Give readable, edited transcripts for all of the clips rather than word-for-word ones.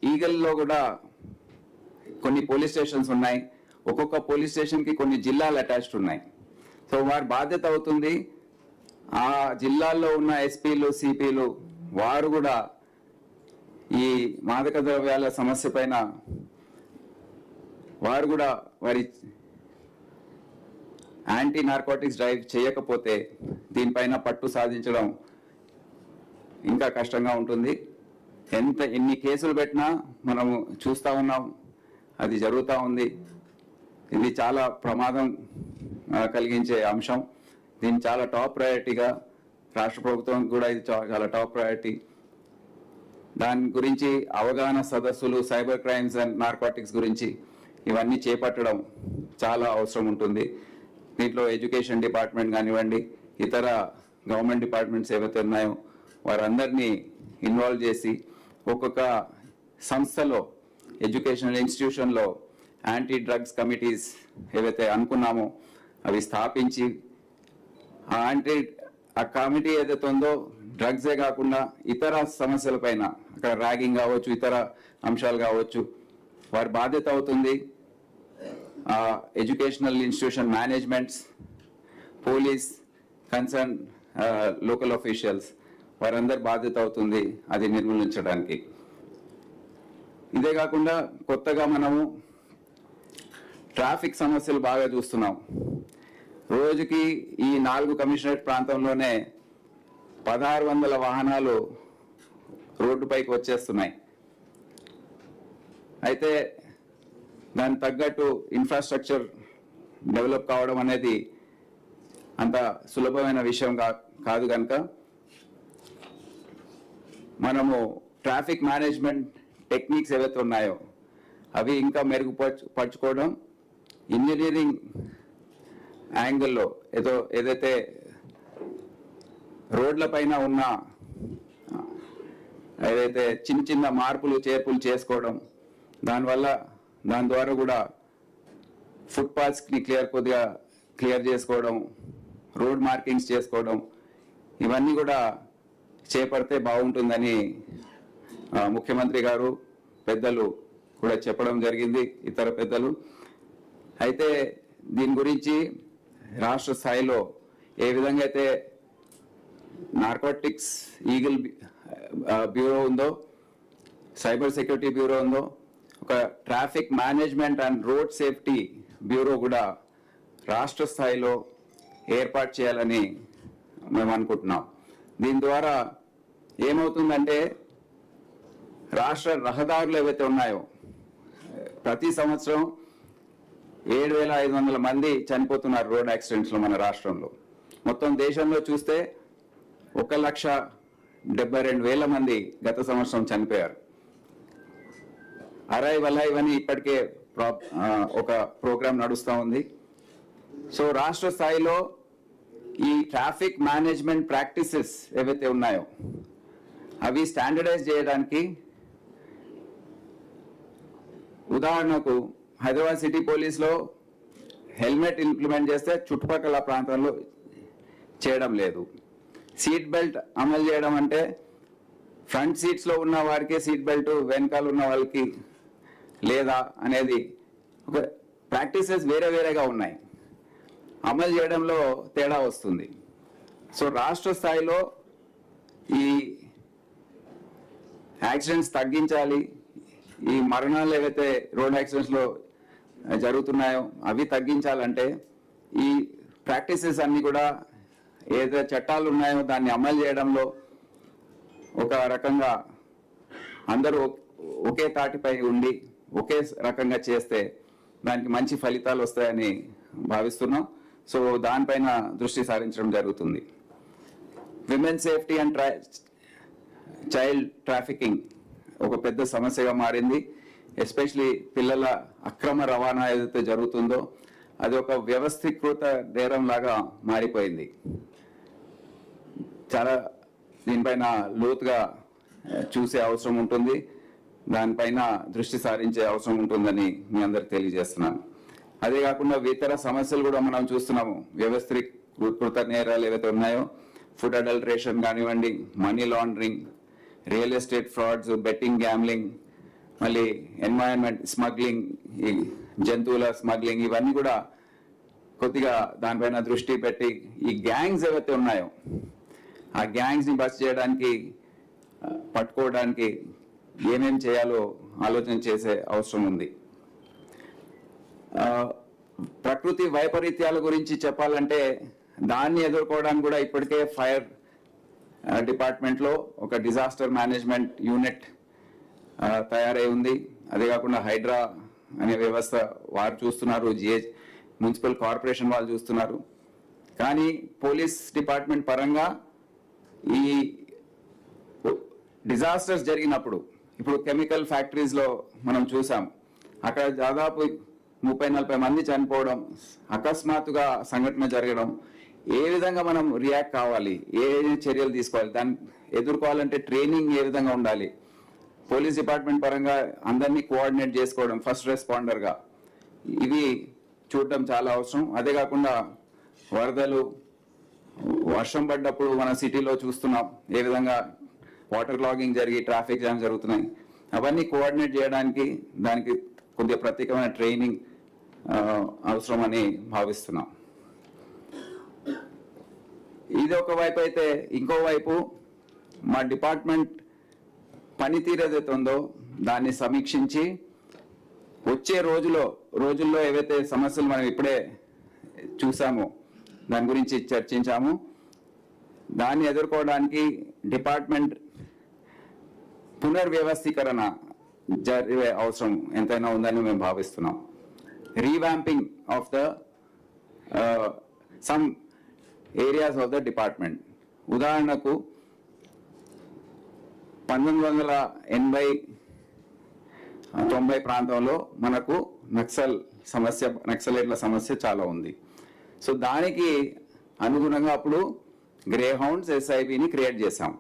ఈగల్లో కూడా కొన్ని పోలీస్ స్టేషన్స్ ఉన్నాయి. ఒక్కొక్క పోలీస్ స్టేషన్కి కొన్ని జిల్లాలు అటాచ్డ్ ఉన్నాయి. సో వారి బాధ్యత అవుతుంది ఆ జిల్లాల్లో ఉన్న ఎస్పీలు సిపిలు వారు కూడా ఈ మాదక ద్రవ్యాల సమస్య పైన వారు కూడా వారి యాంటీ నార్కోటిక్స్ డ్రైవ్ చేయకపోతే దీనిపైన పట్టు సాధించడం ఇంకా కష్టంగా ఉంటుంది. ఎన్ని కేసులు పెట్టినా మనము చూస్తూ ఉన్నాం, అది జరుగుతూ ఉంది. ఇది చాలా ప్రమాదం కలిగించే అంశం. దీన్ని చాలా టాప్ ప్రయారిటీగా రాష్ట్ర ప్రభుత్వం కూడా ఇది చాలా టాప్ ప్రయారిటీ. దాని గురించి అవగాహన సదస్సులు, సైబర్ క్రైమ్స్ అండ్ నార్కోటిక్స్ గురించి ఇవన్నీ చేపట్టడం చాలా అవసరం ఉంటుంది. దీంట్లో ఎడ్యుకేషన్ డిపార్ట్మెంట్ కానివ్వండి, ఇతర గవర్నమెంట్ డిపార్ట్మెంట్స్ ఏవైతే ఉన్నాయో వారందరినీ ఇన్వాల్వ్ చేసి ఒక్కొక్క సంస్థలో, ఎడ్యుకేషనల్ ఇన్స్టిట్యూషన్లో యాంటీ డ్రగ్స్ కమిటీస్ ఏవైతే అనుకున్నామో అవి స్థాపించి ఆ కమిటీ ఏదైతే ఉందో డ్రగ్సే కాకుండా ఇతర సమస్యలపైన, అక్కడ ర్యాగింగ్ కావచ్చు, ఇతర అంశాలు కావచ్చు, వారి బాధ్యత అవుతుంది. Educational institution managements, police, concern local officials వారందరి బాధ్యత అవుతుంది అది నిర్మూలించడానికి. ఇదే కాకుండా కొత్తగా మనము ట్రాఫిక్ సమస్యలు బాగా చూస్తున్నాం. రోజుకి ఈ 4 కమిషనరేట్ ప్రాంతంలోనే 1600 వాహనాలు రోడ్డుపైకి వచ్చేస్తున్నాయి. అయితే దానికి తగ్గట్టు ఇన్ఫ్రాస్ట్రక్చర్ డెవలప్ కావడం అనేది అంత సులభమైన విషయం కాదు కనుక మనము ట్రాఫిక్ మేనేజ్మెంట్ టెక్నిక్స్ ఏవైతే ఉన్నాయో అవి ఇంకా మెరుగుపరచుకోవడం, ఇంజనీరింగ్ యాంగిల్లో ఏదైతే రోడ్ల పైన ఉన్న ఏదైతే చిన్న మార్పులు చేర్పులు చేసుకోవడం, దాని ద్వారా కూడా ఫుట్పాత్స్ని కొద్దిగా క్లియర్ చేసుకోవడం, రోడ్ మార్కింగ్స్ చేసుకోవడం, ఇవన్నీ కూడా చేపడితే బాగుంటుందని ముఖ్యమంత్రి గారు, పెద్దలు కూడా చెప్పడం జరిగింది, ఇతర పెద్దలు. అయితే దీని గురించి రాష్ట్ర స్థాయిలో ఏ విధంగా అయితే నార్కోటిక్స్ ఈగిల్ బ్యూరో ఉందో, సైబర్ సెక్యూరిటీ బ్యూరో ఉందో, ఒక traffic management and road safety bureau కూడా రాష్ట్ర స్థాయిలో ఏర్పాటు చేయాలని మేము అనుకుంటున్నాం. దీని ద్వారా ఏమవుతుందంటే రాష్ట్ర రహదారులు ఏవైతే ఉన్నాయో ప్రతి సంవత్సరం 7500 మంది చనిపోతున్నారు రోడ్ యాక్సిడెంట్స్లో మన రాష్ట్రంలో. మొత్తం దేశంలో చూస్తే 1,72,000 మంది గత సంవత్సరం చనిపోయారు. అరైవ్ అలైవ్ అని ఇప్పటికే ఒక ప్రోగ్రాం నడుస్తూ ఉంది. సో రాష్ట్ర స్థాయిలో ఈ ట్రాఫిక్ మేనేజ్మెంట్ ప్రాక్టీసెస్ ఏవైతే ఉన్నాయో అవి స్టాండర్డైజ్ చేయడానికి, ఉదాహరణకు హైదరాబాద్ సిటీ పోలీస్లో హెల్మెట్ ఇంప్లిమెంట్ చేస్తే చుట్టుపక్కల ప్రాంతాల్లో చేయడం లేదు. సీట్ బెల్ట్ అమలు చేయడం అంటే ఫ్రంట్ సీట్స్లో ఉన్న వారికి సీట్ బెల్ట్, వెనకాల ఉన్న వాళ్ళకి లేదా అనేది ఒక ప్రాక్టీసెస్ వేరేగా ఉన్నాయి. అమలు చేయడంలో తేడా వస్తుంది. సో రాష్ట్ర స్థాయిలో ఈ యాక్సిడెంట్స్ తగ్గించాలి, ఈ మరణాలు ఏవైతే రోడ్ యాక్సిడెంట్స్లో జరుగుతున్నాయో అవి తగ్గించాలంటే ఈ ప్రాక్టీసెస్ అన్నీ కూడా ఏదైతే చట్టాలు ఉన్నాయో దాన్ని అమలు చేయడంలో ఒక రకంగా అందరూ ఒకే తాటిపై ఉండి ఒకే రకంగా చేస్తే దానికి మంచి ఫలితాలు వస్తాయని భావిస్తున్నాం. సో దానిపైన దృష్టి సారించడం జరుగుతుంది. Women safety and child trafficking ఒక పెద్ద సమస్యగా మారింది. ఎస్పెషలీ పిల్లల అక్రమ రవాణా ఏదైతే జరుగుతుందో అది ఒక వ్యవస్థీకృత నేరం లాగా మారిపోయింది. చాలా దీనిపైన లోతుగా చూసే అవసరం ఉంటుంది, దానిపైన దృష్టి సారించే అవసరం ఉంటుందని మీ అందరికి తెలియజేస్తున్నాను. అదే కాకుండా ఇతర సమస్యలు కూడా మనం చూస్తున్నాము. వ్యవస్థీకృత నేరాలు ఏవైతే ఉన్నాయో ఫుడ్ అడల్టరేషన్ కానివ్వండి, money laundering, real estate frauds, betting, gambling, మళ్ళీ ఎన్వైరన్మెంట్ స్మగ్లింగ్, ఈ జంతువుల స్మగ్లింగ్, ఇవన్నీ కూడా కొద్దిగా దానిపైన దృష్టి పెట్టి ఈ గ్యాంగ్స్ ఏవైతే ఉన్నాయో ఆ గ్యాంగ్స్ని బస్ చేయడానికి, పట్టుకోవడానికి ఏమేం చేయాలో ఆలోచన చేసే అవసరం ఉంది. ప్రకృతి వైపరీత్యాల గురించి చెప్పాలంటే దాన్ని ఎదుర్కోవడానికి కూడా ఇప్పటికే ఫైర్ డిపార్ట్మెంట్లో ఒక డిజాస్టర్ మేనేజ్మెంట్ యూనిట్ తయారై ఉంది. అదే కాకుండా హైడ్రా అనే వ్యవస్థ వారు చూస్తున్నారు, మున్సిపల్ కార్పొరేషన్ వాళ్ళు చూస్తున్నారు. కానీ పోలీస్ డిపార్ట్మెంట్ పరంగా ఈ డిజాస్టర్స్ జరిగినప్పుడు, ఇప్పుడు కెమికల్ ఫ్యాక్టరీస్లో మనం చూసాం, అక్కడ దాదాపు 30-40 మంది చనిపోవడం, అకస్మాత్తుగా సంఘటన జరగడం, ఏ విధంగా మనం రియాక్ట్ కావాలి, ఏ చర్యలు తీసుకోవాలి, దాన్ని ఎదుర్కోవాలంటే ట్రైనింగ్ ఏ విధంగా ఉండాలి, పోలీస్ డిపార్ట్మెంట్ పరంగా అందరినీ కోఆర్డినేట్ చేసుకోవడం ఫస్ట్ రెస్పాండర్గా, ఇవి చూడటం చాలా అవసరం. అదే కాకుండా వరదలు, వర్షం పడ్డప్పుడు మన సిటీలో చూస్తున్నాం ఏ విధంగా వాటర్ లాగింగ్ జరిగి ట్రాఫిక్ జామ్ జరుగుతున్నాయి. అవన్నీ కోఆర్డినేట్ చేయడానికి దానికి కొద్దిగా ప్రత్యేకమైన ట్రైనింగ్ అవసరమని భావిస్తున్నాం. ఇది ఒక వైపు అయితే, ఇంకోవైపు మా డిపార్ట్మెంట్ పనితీరు ఏదైతే ఉందో దాన్ని సమీక్షించి వచ్చే రోజుల్లో ఏవైతే సమస్యలు మనం ఇప్పుడే చూసామో దాని గురించి చర్చించాము, దాన్ని ఎదుర్కోవడానికి డిపార్ట్మెంట్ పునర్వ్యవస్థీకరణ జరిగే అవసరం ఎంతైనా ఉందని మేము భావిస్తున్నాం. Revamping of the sum areas of the department. ఉదాహరణకు 1980-90 ప్రాంతంలో మనకు నక్సలైట్ల సమస్య చాలా ఉంది. సో దానికి అనుగుణంగా అప్పుడు గ్రే హౌండ్స్ SIBని క్రియేట్ చేశాం.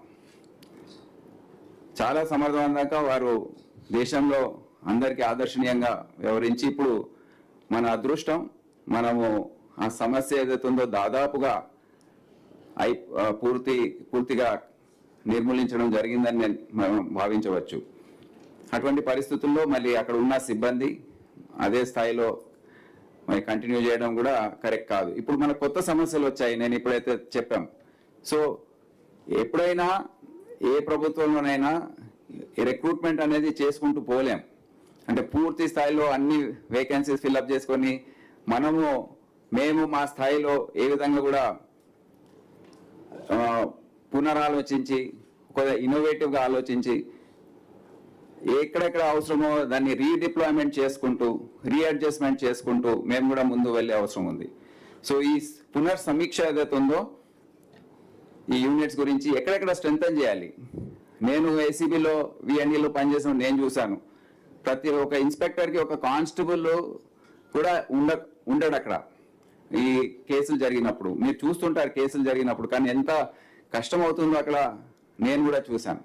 చాలా సమర్థవంతంగా వారు దేశంలో అందరికీ ఆదర్శనీయంగా వ్యవహరించి, ఇప్పుడు మన అదృష్టం మనము ఆ సమస్య ఏదైతే ఉందో దాదాపుగా పూర్తిగా నిర్మూలించడం జరిగిందని మనం భావించవచ్చు. అటువంటి పరిస్థితుల్లో మళ్ళీ అక్కడ ఉన్న సిబ్బంది అదే స్థాయిలో మరి కంటిన్యూ చేయడం కూడా కరెక్ట్ కాదు. ఇప్పుడు మనకు కొత్త సమస్యలు వచ్చాయి, నేను ఇప్పుడైతే చెప్పాం. సో ఎప్పుడైనా ఏ ప్రభుత్వంలోనైనా రిక్రూట్మెంట్ అనేది చేసుకుంటూ పోలేం. అంటే పూర్తి స్థాయిలో అన్ని వేకెన్సీస్ ఫిల్అప్ చేసుకొని మేము మా స్థాయిలో ఏ విధంగా కూడా పునరాలోచించి కొద్దిగా ఇన్నోవేటివ్గా ఆలోచించి ఎక్కడెక్కడ అవసరమో దాన్ని రీడిప్లాయ్మెంట్ చేసుకుంటూ, రీఅడ్జస్ట్మెంట్ చేసుకుంటూ మేము కూడా ముందు వెళ్ళే అవసరం ఉంది. సో ఈ పునర్సమీక్ష ఏదైతే ఉందో ఈ యూనిట్స్ గురించి ఎక్కడెక్కడ స్ట్రెంథన్ చేయాలి. నేను ACBలో VNDలో పనిచేసిన నేను చూశాను, ప్రతి ఒక్క ఇన్స్పెక్టర్కి ఒక కానిస్టేబుల్ కూడా ఉండడు అక్కడ. ఈ కేసులు జరిగినప్పుడు మీరు చూస్తుంటారు, కేసులు జరిగినప్పుడు, కానీ ఎంత కష్టం అవుతుందో అక్కడ నేను కూడా చూశాను.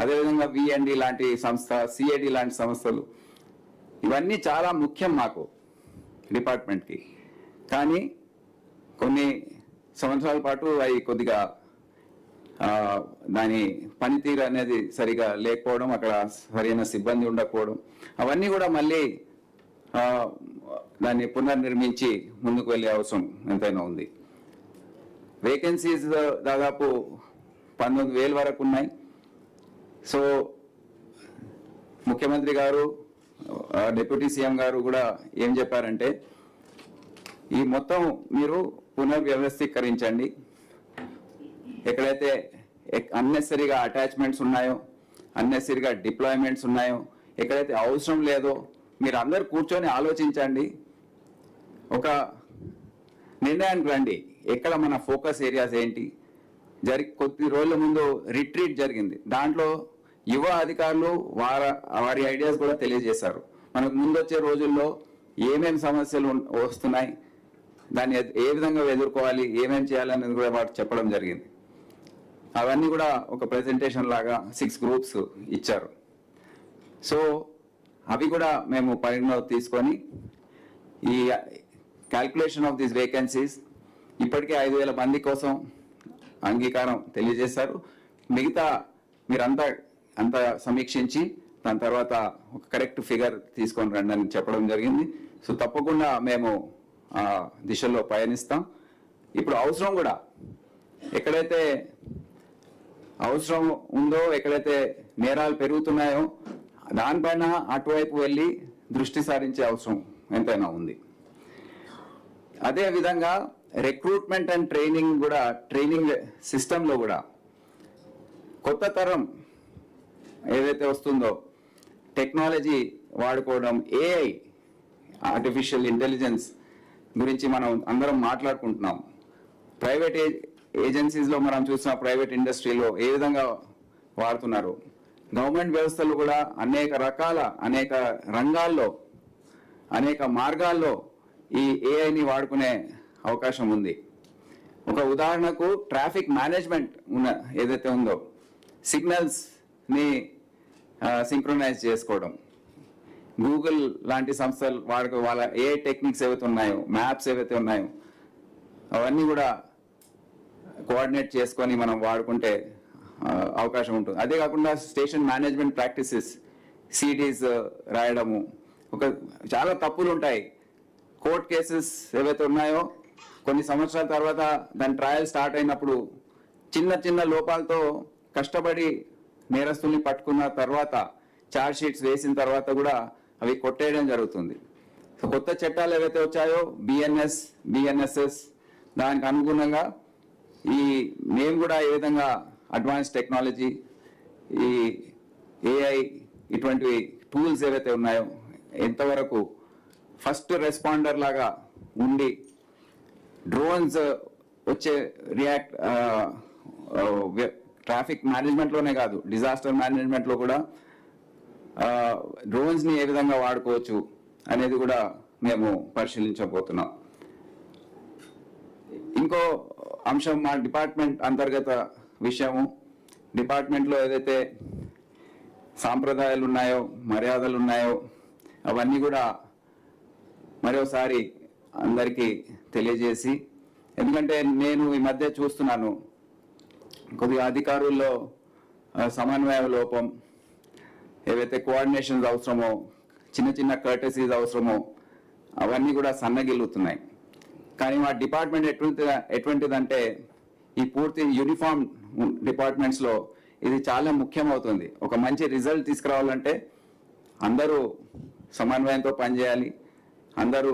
అదేవిధంగా VND లాంటి సంస్థ, CID లాంటి సంస్థలు, ఇవన్నీ చాలా ముఖ్యం మాకు డిపార్ట్మెంట్కి. కానీ కొన్ని సంవత్సరాల పాటు అవి కొద్దిగా దాని పనితీరు అనేది సరిగా లేకపోవడం, అక్కడ సరైన సిబ్బంది ఉండకపోవడం, అవన్నీ కూడా మళ్ళీ దాన్ని పునర్నిర్మించి ముందుకు వెళ్ళే అవసరం ఎంతైనా ఉంది. వేకెన్సీస్ దాదాపు 19,000 వరకు ఉన్నాయి. సో ముఖ్యమంత్రి గారు, డిప్యూటీ సీఎం గారు కూడా ఏం చెప్పారంటే, ఈ మొత్తం మీరు పునర్వ్యవస్థీకరించండి. ఎక్కడైతే అన్నెసరీగా అటాచ్మెంట్స్ ఉన్నాయో, అన్నెసరీగా డిప్లాయ్మెంట్స్ ఉన్నాయో, ఎక్కడైతే అవసరం లేదో మీరు అందరు కూర్చొని ఆలోచించండి, ఒక నిర్ణయానికి రండి. ఎక్కడ మన ఫోకస్ ఏరియాస్ ఏంటి. కొద్ది రోజుల ముందు రిట్రీట్ జరిగింది, దాంట్లో యువ అధికారులు వారి ఐడియాస్ కూడా తెలియజేశారు. మనకు ముందొచ్చే రోజుల్లో ఏమేమి సమస్యలు వస్తున్నాయి, దాన్ని ఏ విధంగా ఎదుర్కోవాలి, ఏమేమి చేయాలనేది కూడా వారు చెప్పడం జరిగింది. అవన్నీ కూడా ఒక ప్రెజెంటేషన్ లాగా 6 గ్రూప్స్ ఇచ్చారు. సో అవి కూడా మేము పరిగణలోకి తీసుకొని ఈ క్యాల్కులేషన్ ఆఫ్ దీస్ వేకెన్సీస్ ఇప్పటికే 5,000 మంది కోసం అంగీకారం తెలియజేశారు. మిగతా మీరంతా సమీక్షించి దాని తర్వాత ఒక కరెక్ట్ ఫిగర్ తీసుకొని రండి అని చెప్పడం జరిగింది. సో తప్పకుండా మేము ఆ దిశలో పయనిస్తాం. ఇప్పుడు అవసరం కూడా ఎక్కడైతే అవసరం ఉందో, ఎక్కడైతే నేరాలు పెరుగుతున్నాయో దానిపైన అటువైపు వెళ్ళి దృష్టి సారించే అవసరం ఎంతైనా ఉంది. అదేవిధంగా రిక్రూట్మెంట్ అండ్ ట్రైనింగ్ సిస్టంలో కూడా కొత్త తరం ఏదైతే వస్తుందో టెక్నాలజీ వాడుకోవడం, ఏఐ ఆర్టిఫిషియల్ ఇంటెలిజెన్స్ గురించి మనం అందరం మాట్లాడుకుంటున్నాం. ప్రైవేట్ ఏజెన్సీస్లో మనం చూసిన ప్రైవేట్ ఇండస్ట్రీలో ఏ విధంగా వాడుతున్నారు. గవర్నమెంట్ వ్యవస్థలు కూడా అనేక రంగాల్లో అనేక మార్గాల్లో ఈ ఏఐని వాడుకునే అవకాశం ఉంది. ఒక ఉదాహరణకు ట్రాఫిక్ మేనేజ్మెంట్ ఏదైతే ఉందో, సిగ్నల్స్ని సింక్రొనైజ్ చేసుకోవడం, గూగుల్ లాంటి సంస్థలు వాళ్ళ ఏఐ టెక్నిక్స్ ఏవైతే ఉన్నాయో, మ్యాప్స్ ఏవైతే ఉన్నాయో అవన్నీ కూడా కోఆర్డినేట్ చేసుకొని మనం వాడుకుంటే అవకాశం ఉంటుంది. అదే కాకుండా స్టేషన్ మేనేజ్మెంట్ ప్రాక్టీసెస్, సిడీస్ రాయడము, చాలా తప్పులు ఉంటాయి. కోర్ట్ కేసెస్ ఏవైతే ఉన్నాయో కొన్ని సంవత్సరాల తర్వాత దాని ట్రయల్ స్టార్ట్ అయినప్పుడు చిన్న లోపాలతో కష్టపడి నేరస్తుల్ని పట్టుకున్న తర్వాత ఛార్జ్ షీట్స్ వేసిన తర్వాత కూడా అవి కొట్టేయడం జరుగుతుంది. సో కొత్త చట్టాలు ఏవైతే వచ్చాయో బిఎన్ఎస్ఎస్ దానికి అనుగుణంగా మేము కూడా ఏ విధంగా అడ్వాన్స్ టెక్నాలజీ, ఈ ఏఐ ఇటువంటి టూల్స్ ఏవైతే ఉన్నాయో ఎంతవరకు ఫస్ట్ రెస్పాండర్ లాగా ఉండి డ్రోన్స్ వచ్చే ట్రాఫిక్ మేనేజ్మెంట్లోనే కాదు, డిజాస్టర్ మేనేజ్మెంట్లో కూడా డ్రోన్స్ని ఏ విధంగా వాడుకోవచ్చు అనేది కూడా మేము పరిశీలించబోతున్నాం. ఇంకో అంశం మా డిపార్ట్మెంట్ అంతర్గత విషయము. డిపార్ట్మెంట్లో ఏదైతే సాంప్రదాయాలు ఉన్నాయో, మర్యాదలు ఉన్నాయో అవన్నీ కూడా మరోసారి అందరికీ తెలియజేసి, ఎందుకంటే నేను ఈ మధ్య చూస్తున్నాను కొద్దిగా అధికారుల్లో సమన్వయ లోపం, ఏవైతే కోఆర్డినేషన్స్ అవసరమో, చిన్న కర్టసీస్ అవసరమో అవన్నీ కూడా సన్నగిల్లుతున్నాయి. కానీ మా డిపార్ట్మెంట్ ఎటువంటిదంటే ఈ పూర్తి యూనిఫామ్ డిపార్ట్మెంట్స్లో ఇది చాలా ముఖ్యమవుతుంది. ఒక మంచి రిజల్ట్ తీసుకురావాలంటే అందరూ సమన్వయంతో పనిచేయాలి, అందరూ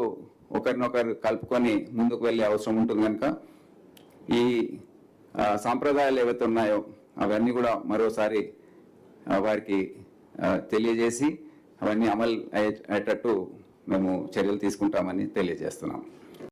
ఒకరినొకరు కలుపుకొని ముందుకు వెళ్ళే అవసరం ఉంటుంది. కనుక ఈ సాంప్రదాయాలు ఏవైతే ఉన్నాయో అవన్నీ కూడా మరోసారి వారికి తెలియజేసి అవన్నీ అమలు అయ్యేటట్టు మేము చర్యలు తీసుకుంటామని తెలియజేస్తున్నాం.